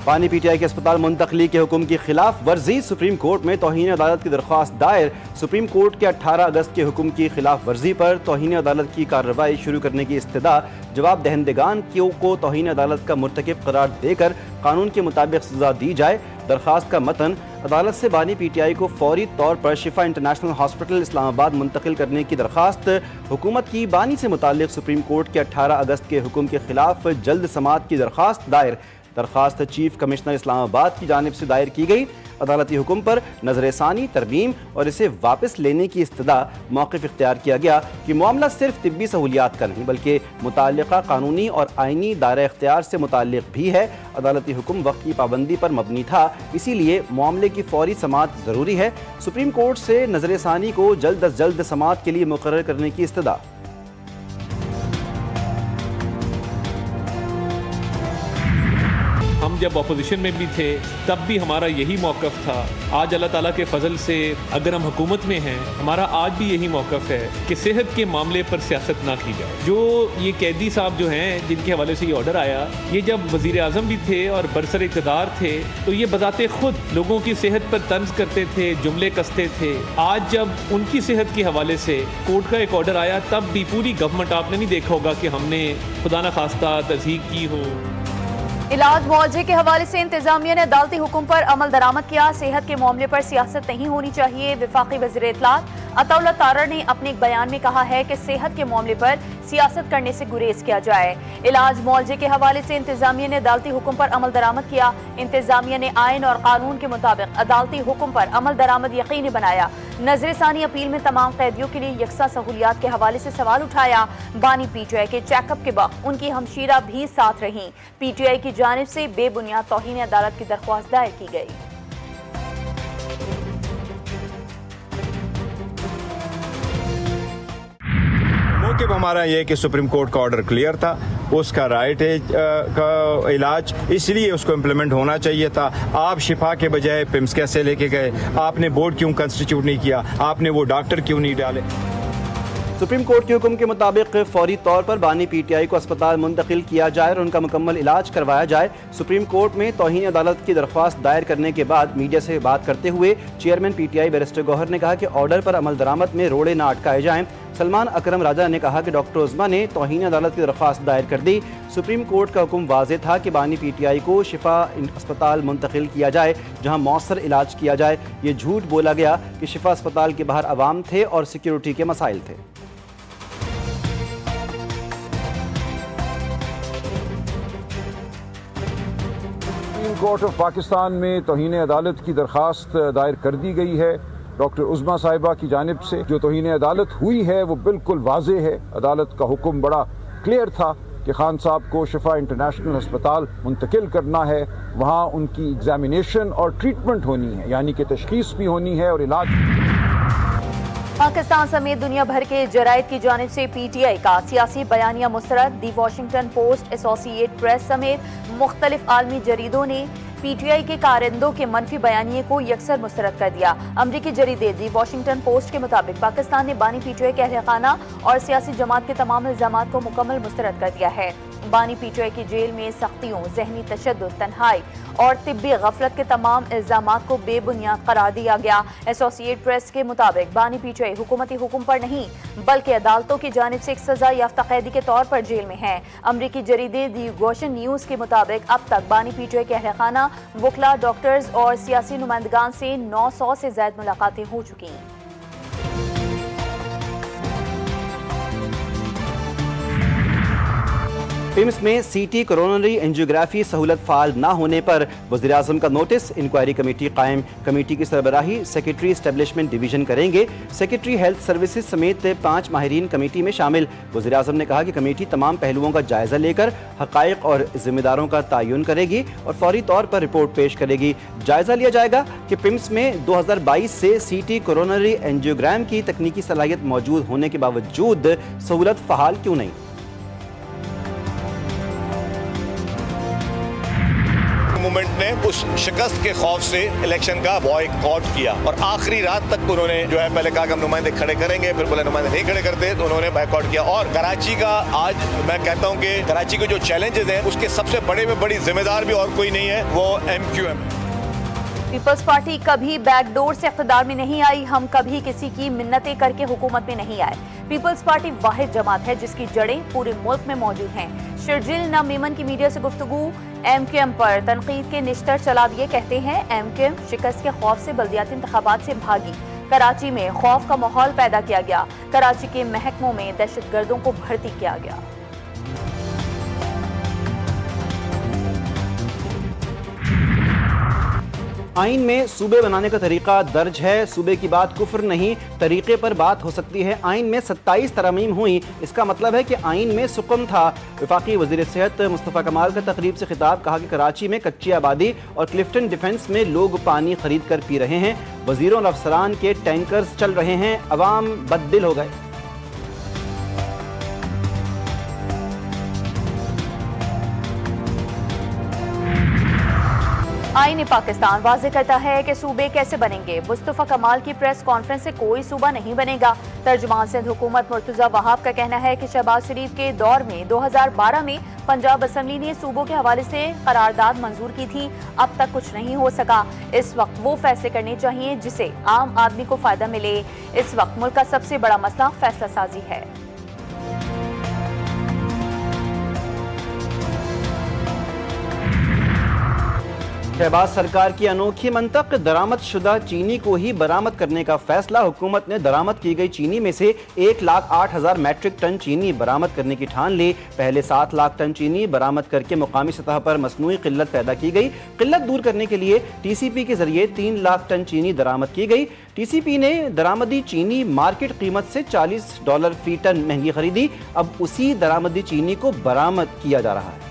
बानी पीटीआई के अस्पताल मुंतकली के हुक्म की खिलाफ वर्जी, सुप्रीम कोर्ट में तौहीन अदालत की दरख्वास्त दायर। सुप्रीम कोर्ट के 18 अगस्त के हुक्म की खिलाफ वर्जी पर तौहीन अदालत की कार्रवाई शुरू करने की इस्तदा। जवाब दहंदगान को तौहीन अदालत का मुर्तकिब करार देकर कानून के मुताबिक सजा दी जाए। दरख्वास्त का मतन, अदालत से बानी पीटीआई को फौरी तौर पर शिफा इंटरनेशनल हॉस्पिटल इस्लामाबाद मुंतकिल करने की दरख्वास्त। हुकूमत की बानी से मुताल्लिक सुप्रीम कोर्ट के 18 अगस्त के हुक्म के खिलाफ जल्द समाअत की दरख्वास्त दायर। दरख्वास्त चीफ कमिश्नर इस्लामाबाद की जानिब से दायर की गई। अदालती हुक्म पर नजरसानी, तरमीम और इसे वापस लेने की इस्तदा मौक़िफ़ इख्तियार किया गया कि मामला सिर्फ तिब्बी सहूलियात का नहीं बल्कि मुताल्लिक़ा कानूनी और आइनी दायरा इख्तियार से मुताल्लिक़ भी है। अदालती हुक्म वक्त की पाबंदी पर मबनी था, इसीलिए मामले की फौरी समाअत ज़रूरी है। सुप्रीम कोर्ट से नजरसानी को जल्द अज जल्द समाअत के लिए मुकर्रर करने की इस्तदा। हम जब अपोजिशन में भी थे तब भी हमारा यही मौक़िफ़ था। आज अल्लाह ताला के फजल से अगर हम हुकूमत में हैं, हमारा आज भी यही मौक़िफ़ है कि सेहत के मामले पर सियासत ना की जाए। जो ये कैदी साहब जो हैं जिनके हवाले से ये ऑर्डर आया, ये जब वज़ीर आज़म भी थे और बरसर इक़्तिदार थे तो ये बताते खुद लोगों की सेहत पर तंज करते थे, जुमले कसते थे। आज जब उनकी सेहत के हवाले से कोर्ट का एक ऑर्डर आया तब भी पूरी गवर्नमेंट, आपने नहीं देखा होगा कि हमने खुदा न खास्ता तज़हीक की हो। इलाज मुआवजे के हवाले से इंतजामिया ने अदालती हुक्म पर अमल दरामद किया। सेहत के मामले पर सियासत नहीं होनी चाहिए। वफाकी वज़ीर इत्तलात अताउल्लाह तारर ने अपने एक बयान में कहा है कि सेहत के मामले पर सियासत करने से गुरेज किया जाए। इलाज मुआवजे के हवाले से इंतजामिया ने अदालती हुक्म पर अमल दरामद किया। इंतजामिया ने आइन और कानून के मुताबिक अदालती हुक्म पर अमल दरामद यकीनी बनाया। नजरसानी अपील में तमाम कैदियों के लिए यकसा सहूलियात के हवाले से सवाल उठाया। बानी पीटीआई के चेकअप के वक्त उनकी हमशीरा भी साथ रहीं। पीटीआई की जानिब से बेबुनियाद तौहीन अदालत की दरख्वास्त दायर की गई। मौक़िफ़ हमारा यह कि सुप्रीम कोर्ट का ऑर्डर क्लियर था, उसका राइट है का इलाज, इसलिए उसको इम्प्लीमेंट होना चाहिए था। आप शिफा के बजाय पिम्स कैसे लेके गए? आपने बोर्ड क्यों कंस्टिट्यूट नहीं किया? आपने वो डॉक्टर क्यों नहीं डाले? सुप्रीम कोर्ट के हुक्म के मुताबिक फौरी तौर पर बानी पीटीआई को अस्पताल मुंतकिल किया जाए और उनका मुकम्मल इलाज करवाया जाए। सुप्रीम कोर्ट में तौहीन अदालत की दरख्वास्त दायर करने के बाद मीडिया से बात करते हुए चेयरमैन पीटीआई बैरिस्टर गौहर ने कहा कि ऑर्डर पर अमल दरामद में रोड़े न अटकाए जाएं। सलमान अकरम राजा ने कहा कि डॉक्टर उज़्मा ने तौहीन अदालत की दरख्वास्त दायर कर दी। सुप्रीम कोर्ट का हुक्म वाज़ेह था कि बानी पीटीआई को शिफा अस्पताल मुंतकिल किया जाए जहां मौसर इलाज किया जाए। ये झूठ बोला गया कि शिफा अस्पताल के बाहर अवाम थे और सिक्योरिटी के मसाइल थे। सुप्रीम कोर्ट ऑफ पाकिस्तान में तौहीन अदालत की दरख्वास्त दायर कर दी गई है डॉक्टर उज़्मा साहिबा की जानिब से। जो तौहीन अदालत हुई है वो बिल्कुल वाज़ेह है। अदालत का हुक्म बड़ा क्लियर था कि खान साहब को शिफा इंटरनेशनल अस्पताल मुंतकिल करना है। वहाँ उनकी एग्जामिनेशन और ट्रीटमेंट होनी है, यानी कि तशखीस भी होनी है और इलाज। पाकिस्तान समेत दुनिया भर के जराइद की जानिब से पीटीआई का सियासी बयानिया मुस्तरद। दी वॉशिंगटन पोस्ट, एसोसिएट प्रेस समेत मुख्तलिफ आलमी जरीदों ने पीटीआई के कारिंदों के मनफी बयानिए को यकसर मुस्तरद कर दिया। अमरीकी जरीदे दी वॉशिंगटन पोस्ट के मुताबिक पाकिस्तान ने बानी पीटीआई के अहल खाना और सियासी जमात के तमाम इल्जामात को मुकम्मल मुस्तरद कर दिया है। बानी पीटीआई की जेल में सख्तियों, जहनी तशद्दुद, तन्हाई और तिब्बी गफलत के तमाम इल्जामात को बेबुनियाद करार दिया गया। एसोसिएट प्रेस के मुताबिक बानी पीटीआई हुकूमती हुक्म पर नहीं बल्कि अदालतों की जानिब से एक सजा याफ्ता कैदी के तौर पर जेल में है। अमरीकी जरीदे दी गोशन न्यूज़ के मुताबिक अब तक बानी पीटीआई के अहल खाना, वकला, डॉक्टर्स और सियासी नुमाइंदगान से 900 से ज्यादा मुलाकातें हो चुकी हैं। पिम्स में सीटी कोरोनरी एंजियोग्राफी सहूलत फाल न होने पर वज़ीर आज़म का नोटिस। इंक्वायरी कमेटी कायम। कमेटी की सरबराही सेक्रेटरी एस्टेब्लिशमेंट डिवीजन करेंगे। सेक्रेटरी हेल्थ सर्विसेज समेत 5 माहिरीन कमेटी में शामिल। वज़ीर आज़म ने कहा कि कमेटी तमाम पहलुओं का जायजा लेकर हक़ाइक़ और जिम्मेदारों का तयन करेगी और फौरी तौर पर रिपोर्ट पेश करेगी। जायजा लिया जाएगा कि पिम्स में 2022 से सीटी कोरोनरी एंजियोग्राम की तकनीकी सलाहियत मौजूद होने के बावजूद सहूलत फ़हाल क्यों नहीं। मूवमेंट ने उस शिकस्त के खौफ से इलेक्शन का बॉयकॉट किया और आखिरी रात तक उन्होंने जो है पहले कहा कि हम नुमाइंदे खड़े करेंगे, फिर बोले नुमाइंदे नहीं खड़े करते, तो उन्होंने बॉयकॉट किया। और कराची का आज मैं कहता हूं कि कराची के जो चैलेंजेस हैं उसके सबसे बड़े में बड़ी जिम्मेदार भी और कोई नहीं है, वो MQM। पीपल्स पार्टी कभी बैकडोर से इख्तिदार में नहीं आई, हम कभी किसी की मिन्नतें करके हुकूमत में नहीं आए। पीपल्स पार्टी वाहिद जमात है जिसकी जड़ें पूरे मुल्क में मौजूद हैं। शर्जील नाम मेमन की मीडिया से गुफ्तगू MQM पर तनकीद के निश्तर चला दिए, कहते हैं MQM शिकस्त के खौफ से बल्दियाती इंतखाबात से भागी। कराची में खौफ का माहौल पैदा किया गया, कराची के महकमों में दहशतगर्दों को भर्ती किया गया। आइन में सूबे बनाने का तरीका दर्ज है, सूबे की बात कुफ्र नहीं, तरीके पर बात हो सकती है। आइन में 27 तरमीम हुई, इसका मतलब है कि आइन में सुकून था। वफाकी वज़ीर सेहत मुस्तफ़ा कमाल का तकरीब से खिताब, कहा कि कराची में कच्ची आबादी और क्लिफ्टन डिफेंस में लोग पानी खरीद कर पी रहे हैं, वज़ीरों और अफसरान के टैंकर्स चल रहे हैं, अवाम बददिल हो गए। आईन पाकिस्तान वाज़ेह करता है कि सूबे कैसे बनेंगे। मुस्तफ़ा कमाल की प्रेस कॉन्फ्रेंस से कोई सूबा नहीं बनेगा। तर्जुमान सिंध हुकूमत मुर्तज़ा वहाब का कहना है कि शहबाज शरीफ के दौर में 2012 में पंजाब असम्बली ने सूबों के हवाले से करारदाद मंजूर की थी, अब तक कुछ नहीं हो सका। इस वक्त वो फैसले करने चाहिए जिससे आम आदमी को फायदा मिले। इस वक्त मुल्क का सबसे बड़ा मसला फैसला साजी है। शहबाज सरकार की अनोखी मंतक, दरामद शुदा चीनी को ही बरामद करने का फैसला। हुकूमत ने दरामद की गई चीनी में से 1,08,000 मैट्रिक टन चीनी बरामद करने की ठान ली। पहले 7 लाख टन चीनी बरामद करके मुकामी सतह पर मसनूई किल्लत पैदा की गई। किल्लत दूर करने के लिए TCP के जरिए 3 लाख टन चीनी दरामद की गई। TCP ने दरामदी चीनी मार्केट कीमत से $40 फी टन महंगी खरीदी। अब उसी दरामदी चीनी को बरामद किया जा रहा है।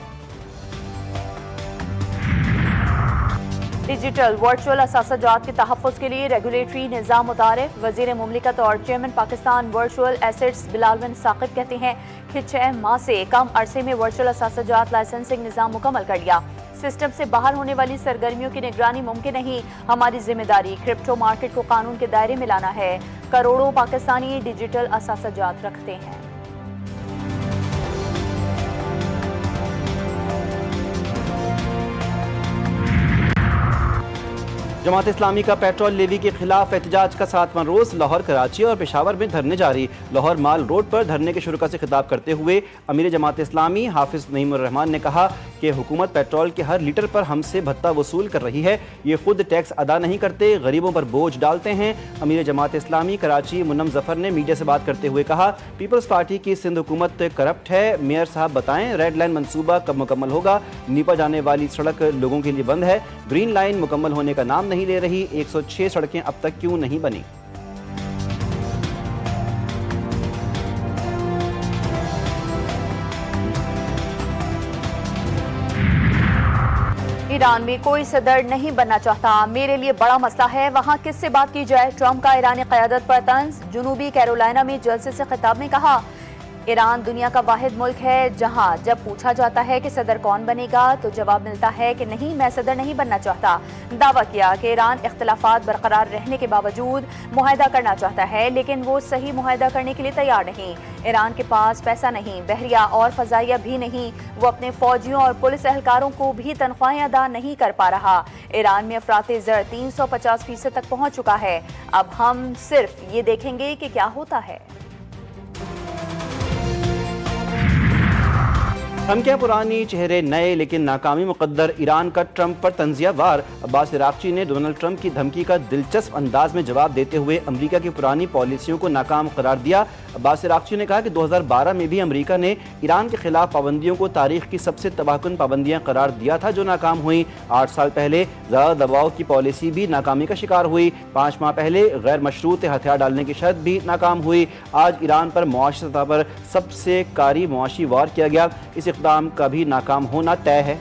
डिजिटल वर्चुअल असासाजात के तहफ़्फ़ुज़ के लिए रेगुलेटरी निज़ाम मुतारिफ। वज़ीर मुमलिकत और chairman Pakistan virtual assets Bilal bin Saqib कहते हैं कि 6 माह से कम अरसे में वर्चुअल असासाजात लाइसेंसिंग निज़ाम मुकम्मल कर लिया। सिस्टम से बाहर होने वाली सरगर्मियों की निगरानी मुमकिन नहीं। हमारी जिम्मेदारी क्रिप्टो मार्केट को कानून के दायरे में लाना है। करोड़ों पाकिस्तानी डिजिटल असासाजात रखते हैं। जमात इस्लामी का पेट्रोल लेवी के खिलाफ एहतजाज का 7वां रोज। लाहौर, कराची और पेशावर में धरने जारी। लाहौर माल रोड पर धरने के शुरुआत से खिताब करते हुए अमीर जमात इस्लामी हाफिज नईमुर रहमान ने कहा कि हुकूमत पेट्रोल के हर लीटर पर हमसे भत्ता वसूल कर रही है। ये खुद टैक्स अदा नहीं करते, गरीबों पर बोझ डालते हैं। अमीर जमात इस्लामी कराची मुन्नम जफर ने मीडिया से बात करते हुए कहा, पीपल्स पार्टी की सिंध हुकूमत करप्ट है। मेयर साहब बताएं रेड लाइन मंसूबा कब मुकम्मल होगा। नीपा जाने वाली सड़क लोगों के लिए बंद है। ग्रीन लाइन मुकम्मल होने का नाम नहीं ले रही। 106 सड़कें अब तक क्यों नहीं बनी। ईरान में कोई सदर नहीं बनना चाहता। मेरे लिए बड़ा मसला है वहाँ किससे बात की जाए। ट्रंप का ईरानी क़यादत पर तंज। जनूबी कैरोलिना में जलसे से खिताब में कहा, ईरान दुनिया का वाहिद मुल्क है जहां जब पूछा जाता है कि सदर कौन बनेगा तो जवाब मिलता है कि नहीं, मैं सदर नहीं बनना चाहता। दावा किया कि ईरान इख्तिलाफात बरकरार रहने के बावजूद मुआहदा करना चाहता है, लेकिन वो सही मुआहदा करने के लिए तैयार नहीं। ईरान के पास पैसा नहीं, बहरिया और फजाइया भी नहीं। वो अपने फौजियों और पुलिस एहलकारों को भी तनख्वाहें अदा नहीं कर पा रहा। ईरान में अफराते ज़र 350% तक पहुँच चुका है। अब हम सिर्फ ये देखेंगे कि क्या होता है। धमकियां पुरानी, चेहरे नए, लेकिन नाकामी मुकद्दर। ईरान का ट्रंप पर तंजिया वार। अब्बास इराक़ची ने डोनाल्ड ट्रंप की धमकी का दिलचस्प अंदाज में जवाब देते हुए अमेरिका की पुरानी पॉलिसियों को नाकाम करार दिया। अब्बास इराक़ची ने कहा कि 2012 में भी अमेरिका ने ईरान के खिलाफ पाबंदियों को तारीख की सबसे तबाहकुन पाबंदियां करार दिया था, जो नाकाम हुई। 8 साल पहले ज़्यादा दबाव की पॉलिसी भी नाकामी का शिकार हुई। 5 माह पहले गैर मशरूत हथियार डालने की शर्त भी नाकाम हुई। आज ईरान पर मुआशी सतह पर सबसे कारी मुआशी वार किया गया। इस इक़दाम का भी नाकाम होना तय है।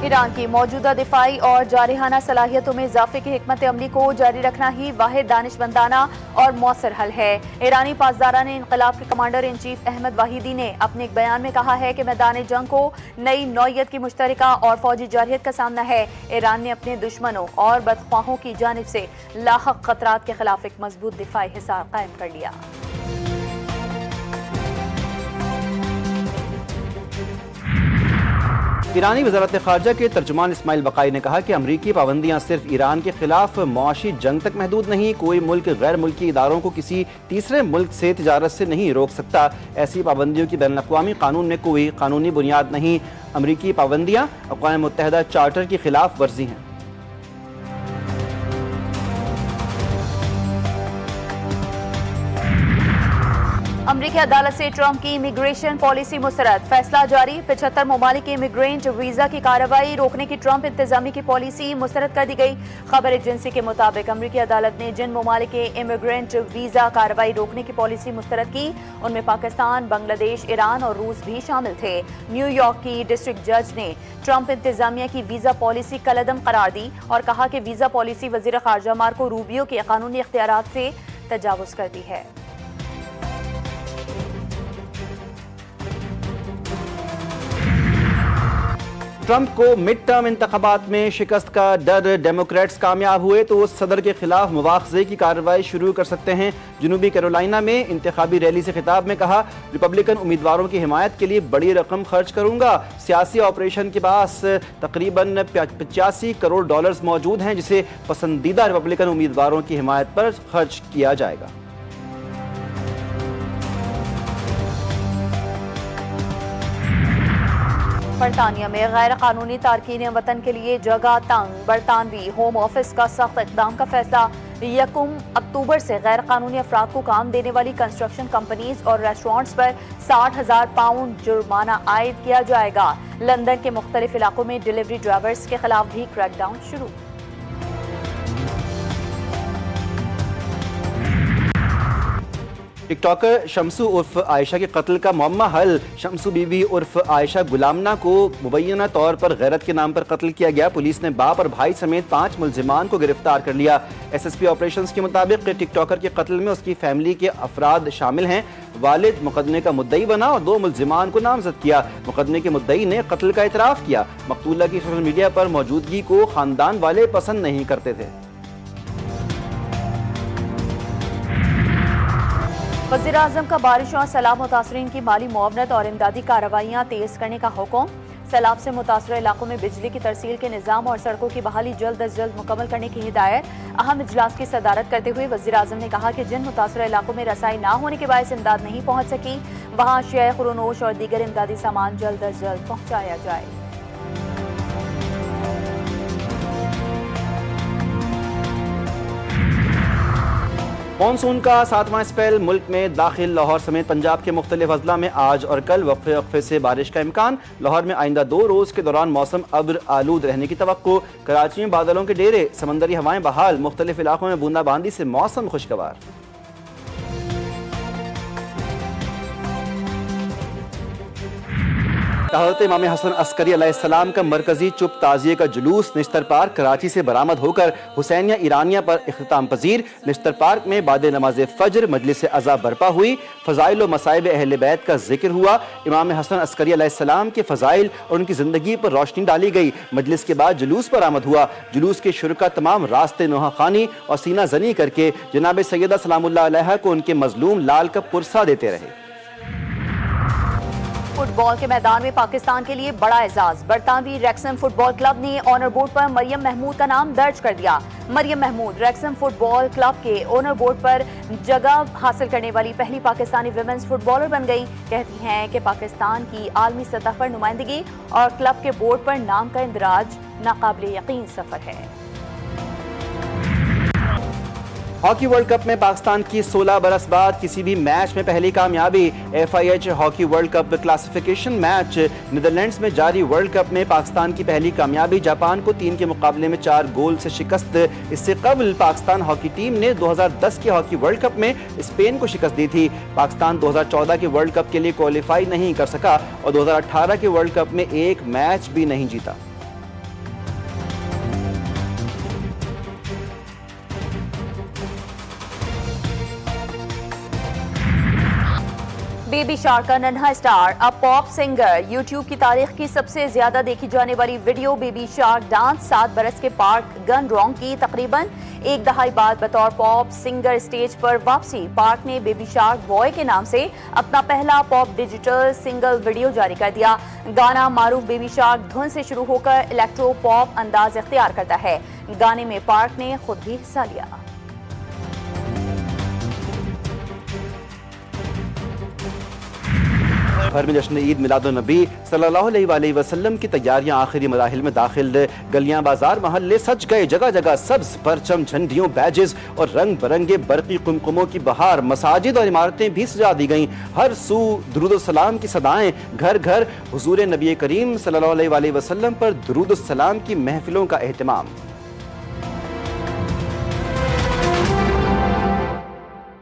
ईरान की मौजूदा दिफाई और जारहाना सलाहियतों में इजाफे की हिकमत अमली को जारी रखना ही वाहिद दानिशमंदाना और मौसर हल है। ईरानी पासदारान इंकलाब के commander in chief Ahmad Vahidi ने अपने एक बयान में कहा है कि मैदान जंग को नई नौयत की मुश्तरका और फौजी जारहियत का सामना है। ईरान ने अपने दुश्मनों और बदख्वाहों की जानिब से लाहक खतरात के खिलाफ एक मजबूत दिफाई हिसार कायम कर लिया। ईरानी वज़ारत ख़ारजा के तर्जुमान इस्माइल बक़ाई ने कहा कि अमरीकी पाबंदियाँ सिर्फ ईरान के खिलाफ मुआशी जंग तक महदूद नहीं, कोई मुल्क गैर मुल्की इदारों को किसी तीसरे मुल्क से तिजारत से नहीं रोक सकता। ऐसी पाबंदियों की बैनुल अक़वामी कानून में कोई कानूनी बुनियाद नहीं। अमरीकी पाबंदियाँ अक़वाम मुत्तहिदा चार्टर की खिलाफ वर्जी हैं। अमरीकी अदालत से ट्रंप की इमिग्रेशन पॉलिसी मुस्तरद, फैसला जारी। 75 ममालिक के इमिग्रेंट वीजा की कार्रवाई रोकने की ट्रंप इंतजामी की पॉलिसी मुस्तरद कर दी गई। खबर एजेंसी के मुताबिक अमरीकी अदालत ने जिन ममालिक के इमिग्रेंट वीजा कार्रवाई रोकने की पॉलिसी मुस्तरद की उनमें पाकिस्तान, बांग्लादेश, ईरान और रूस भी शामिल थे। न्यूयॉर्क की डिस्ट्रिक्ट जज ने ट्रंप इंतजामिया की वीजा पॉलिसी कलअदम करार दी और कहा कि वीजा पॉलिसी वजीर खारजा मार्को रूबियो के कानूनी इख्तियारात से तजावुज करती है। ट्रंप को मिड टर्म इंतखाबात में शिकस्त का डर, डेमोक्रेट्स कामयाब हुए तो सदर के खिलाफ मुआवजे की कार्रवाई शुरू कर सकते हैं। जनूबी कैरोलिना में इंतखाबी रैली से खिताब में कहा, रिपब्लिकन उम्मीदवारों की हिमायत के लिए बड़ी रकम खर्च करूंगा। सियासी ऑपरेशन के पास तकरीबन 85 करोड़ डॉलर्स मौजूद हैं जिसे पसंदीदा रिपब्लिकन उम्मीदवारों की हिमायत पर खर्च किया जाएगा। बरतानिया में गैर कानूनी तारकीन वतन के लिए जगह तंग, बरतानवी होम ऑफिस का सख्त इकदाम का फैसला। 1 अक्टूबर से गैर कानूनी अफराद को काम देने वाली कंस्ट्रक्शन कंपनीज और रेस्टोरेंट्स पर 60,000 पाउंड जुर्माना आयद किया जाएगा। लंदन के मुख्तलिफ इलाकों में डिलीवरी ड्राइवर्स के खिलाफ भी क्रैकडाउन शुरू। टिकटॉकर शम्सू उर्फ आयशा के कत्ल का मुअम्मा हल। शम्सू बीबी उर्फ आयशा गुलामना को मुबैना तौर पर गैरत के नाम पर कत्ल किया गया। पुलिस ने बाप और भाई समेत 5 मुल्जिमान को गिरफ्तार कर लिया। एसएसपी ऑपरेशंस के मुताबिक टिकटॉकर के कत्ल में उसकी फैमिली के अफराद शामिल हैं। वालिद मुकदमे का मुद्दई बना और 2 मुल्जिमान को नामजद किया। मुकदमे के मुद्दई ने कत्ल का इतराफ किया। मकतूला की सोशल मीडिया पर मौजूदगी को खानदान वाले पसंद नहीं करते थे। वज़ीर आज़म का बारिश और सैलाब मुतासरीन की माली मुआवनत और इमदादी कार्रवाइयाँ तेज करने का हुक्म। सैलाब से मुतासर इलाकों में बिजली की तरसील के निज़ाम और सड़कों की बहाली जल्द अज जल्द मुकम्मल करने की हिदायत। अहम इजलास की सदारत करते हुए वज़ीर आज़म ने कहा कि जिन मुतासर इलाकों में रसाई ना होने के बायस इमदाद नहीं पहुँच सकी वहाँ अशिया खुरोनोश और दीगर इमदादी सामान जल्द अज जल्द पहुँचाया जाए। मानसून का 7वां स्पेल मुल्क में दाखिल। लाहौर समेत पंजाब के मुख्तलिफ अजला में आज और कल वक्फे वक्फे से बारिश का इम्कान। लाहौर में आइंदा 2 रोज़ के दौरान मौसम अब्र आलूद रहने की तवक्को। कराची में बादलों के डेरे, समंदरी हवाएं बहाल। मुख्तलिफ इलाकों में बूंदाबांदी से मौसम खुशगवार। हज़रत इमाम हसन अस्करी अलैहिस्सलाम का मरकजी चुप ताज़िये का जुलूस निश्तर पार्क कराची से बरामद होकर हुसैनिया ईरानिया पर इख्तिताम पजीर। निश्तर पार्क में बाद नमाज फज्र मजलिस अज़ा बरपा हुई। फ़ज़ाइल व मसाइब अहले बैत का जिक्र हुआ। इमाम हसन अस्करी अलैहिस्सलाम के फ़ज़ाइल और उनकी ज़िंदगी पर रोशनी डाली गई। मजलिस के बाद जुलूस बरामद हुआ। जुलूस के शुरका तमाम रास्ते नोहा खानी और सीना जनी करके जनाब सैयदा सलामुल्लाह अलैहा को उनके मजलूम लाल का पुरसा देते रहे। फुटबॉल के मैदान में पाकिस्तान के लिए बड़ा एजाज। बरतानवी रैक्सम फुटबॉल क्लब ने ऑनर बोर्ड पर मरियम महमूद का नाम दर्ज कर दिया। मरियम महमूद रैक्सम फुटबॉल क्लब के ऑनर बोर्ड पर जगह हासिल करने वाली पहली पाकिस्तानी विमेंस फुटबॉलर बन गई। कहती हैं कि पाकिस्तान की आलमी सतह पर नुमाइंदगी और क्लब के बोर्ड पर नाम का इंदराज नाकाबिले यकीन सफर है। हॉकी वर्ल्ड कप में पाकिस्तान की 16 बरस बाद किसी भी मैच में पहली कामयाबी। FIH hockey world cup classification match Netherlands में जारी वर्ल्ड कप में पाकिस्तान की पहली कामयाबी। जापान को 3 के मुकाबले में 4 गोल से शिकस्त। इससे कबल पाकिस्तान हॉकी टीम ने 2010 के हॉकी वर्ल्ड कप में स्पेन को शिकस्त दी थी। पाकिस्तान 2014 के वर्ल्ड कप के लिए क्वालिफाई नहीं कर सका और 2018 के वर्ल्ड कप में एक मैच भी नहीं जीता। बेबी शार्क का नन्हा स्टार अब पॉप सिंगर। यूट्यूब की तारीख की सबसे ज्यादा देखी जाने वाली वीडियो बेबी शार्क डांस 7 बरस के पार्क गन रॉन्ग की तकरीबन एक दहाई बाद बतौर पॉप सिंगर स्टेज पर वापसी। पार्क ने बेबी शार्क बॉय के नाम से अपना पहला पॉप डिजिटल सिंगल वीडियो जारी कर दिया। गाना मारूफ बेबी शार्क धुन से शुरू होकर इलेक्ट्रो पॉप अंदाज इख्तियार करता है। गाने में पार्क ने खुद भी हिस्सा लिया। भर में जश्न ईद मिलादुन्नबी सल्लल्लाहु अलैहि वसल्लम की तैयारियां आखिरी मराहिल में दाखिल। गलियां, बाजार, महल्ले सज गए। जगह जगह सब्ज परचम, झंडियों, बैजेस और रंग बिरंगे बरकी कुमकुमों की बहार। मसाजिद और इमारतें भी सजा दी गईं। हर सू दुरूद सलाम की सदाएं। घर घर हुजूर नबी करीम सल्लल्लाहु अलैहि वसल्लम पर दुरूद सलाम की महफिलों का एहतमाम।